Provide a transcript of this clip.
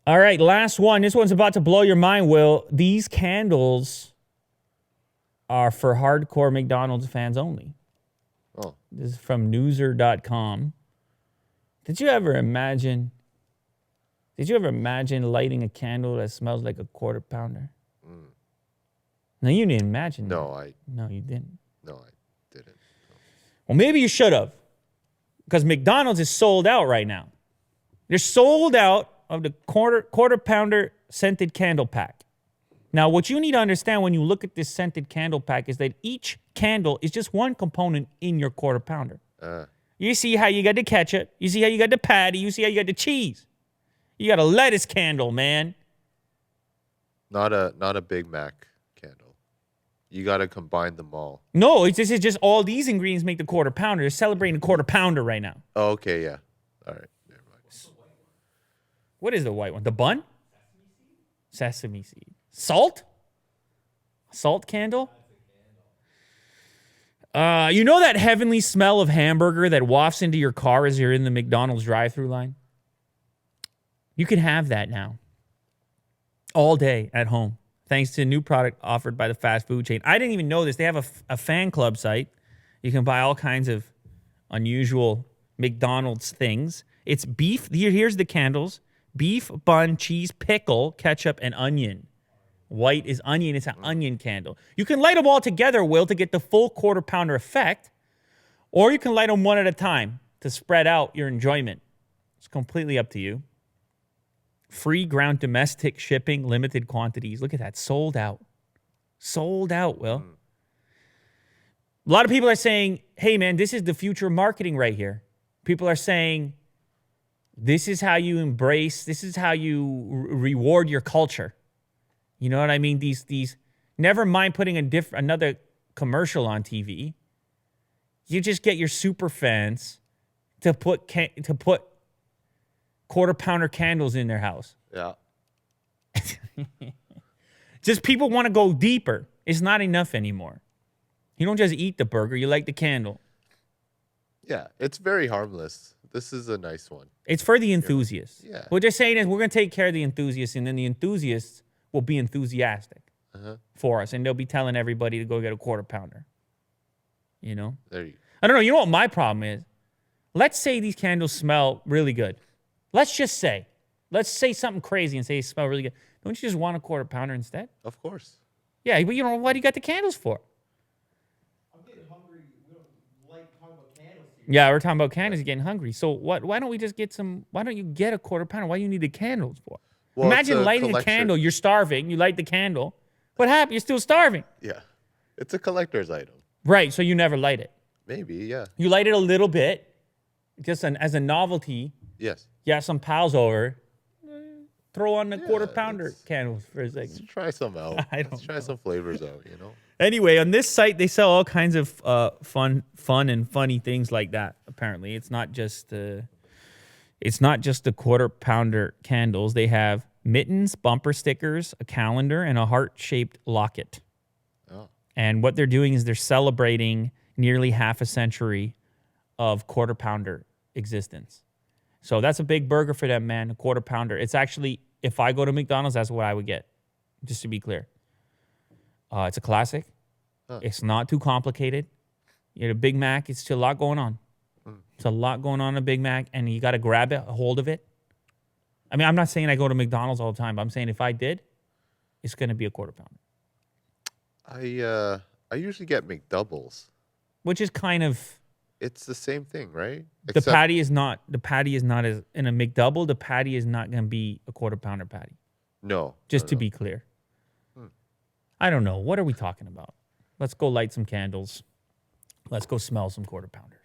All right, last one. This one's about to blow your mind, Will. These candles are for hardcore McDonald's fans only. Oh. This is from newser.com. Did you ever imagine lighting a candle that smells like a quarter pounder? Mm. No, you didn't imagine that. No, you didn't. No, I didn't. No. Well, maybe you should have. Because McDonald's is sold out right now. They're sold out of the quarter pounder scented candle pack. Now, what you need to understand when you look at this scented candle pack is that each candle is just one component in your quarter pounder. You see how you got the ketchup. You see how you got the patty. You see how you got the cheese. You got a lettuce candle, man. Not a Big Mac candle. You got to combine them all. No, this is just all these ingredients make the quarter pounder. They're celebrating the quarter pounder right now. Oh, okay, yeah. All right. Never mind. What is the white one? The bun? Sesame seed. Salt? Salt candle? You know that heavenly smell of hamburger that wafts into your car as you're in the McDonald's drive-thru line? You can have that now. All day at home. Thanks to a new product offered by the fast food chain. I didn't even know this. They have a fan club site. You can buy all kinds of unusual McDonald's things. It's beef. Here's the candles. Beef, bun, cheese, pickle, ketchup, and onion. White is onion. It's an onion candle. You can light them all together, Will, to get the full quarter pounder effect. Or you can light them one at a time to spread out your enjoyment. It's completely up to you. Free ground domestic shipping, limited quantities. Look at that. Sold out. Sold out, Will. A lot of people are saying, hey, man, this is the future of marketing right here. People are saying, this is how you embrace, this is how you reward your culture. You know what I mean? These never mind putting another commercial on TV. You just get your super fans to put quarter pounder candles in their house. Yeah. Just people want to go deeper. It's not enough anymore. You don't just eat the burger, you light the candle. Yeah, it's very harmless. This is a nice one. It's for the enthusiasts. Yeah. What they're saying is we're going to take care of the enthusiasts, and then the enthusiasts will be enthusiastic for us, and they'll be telling everybody to go get a quarter pounder. You know? There you go. I don't know. You know what my problem is? Let's say these candles smell really good. Let's say something crazy and say they smell really good. Don't you just want a quarter pounder instead? Of course. Yeah, but you know, what do you got the candles for? I'm getting hungry. We don't like talking about candles here. Yeah, we're talking about candles. You're getting hungry. So why don't we just get some? Why don't you get a quarter pounder? Why do you need the candles for? Well, imagine lighting a candle. You're starving. You light the candle. What happened? You're still starving. Yeah. It's a collector's item. Right. So you never light it. Maybe, yeah. You light it a little bit, just as a novelty. Yes. You have some pals over. Throw on the quarter pounder candles for a second. Let's try some out. Let's try some flavors out, you know? Anyway, on this site, they sell all kinds of fun and funny things like that. Apparently, it's not just the quarter pounder candles. They have mittens, bumper stickers, a calendar, and a heart-shaped locket. Oh. And what they're doing is they're celebrating nearly half a century of quarter pounder existence. So that's a big burger for them, man. A quarter pounder. It's actually, if I go to McDonald's, that's what I would get. Just to be clear. It's a classic. It's not too complicated. You get a Big Mac. It's a lot going on. It's a lot going on in a Big Mac, and you got to grab it, a hold of it. I mean, I'm not saying I go to McDonald's all the time, but I'm saying if I did, it's going to be a quarter pounder. I usually get McDoubles. Which is kind of... It's the same thing, right? The patty is not as... In a McDouble, the patty is not going to be a quarter pounder patty. No. Just to be clear. I don't know. What are we talking about? Let's go light some candles. Let's go smell some quarter pounder.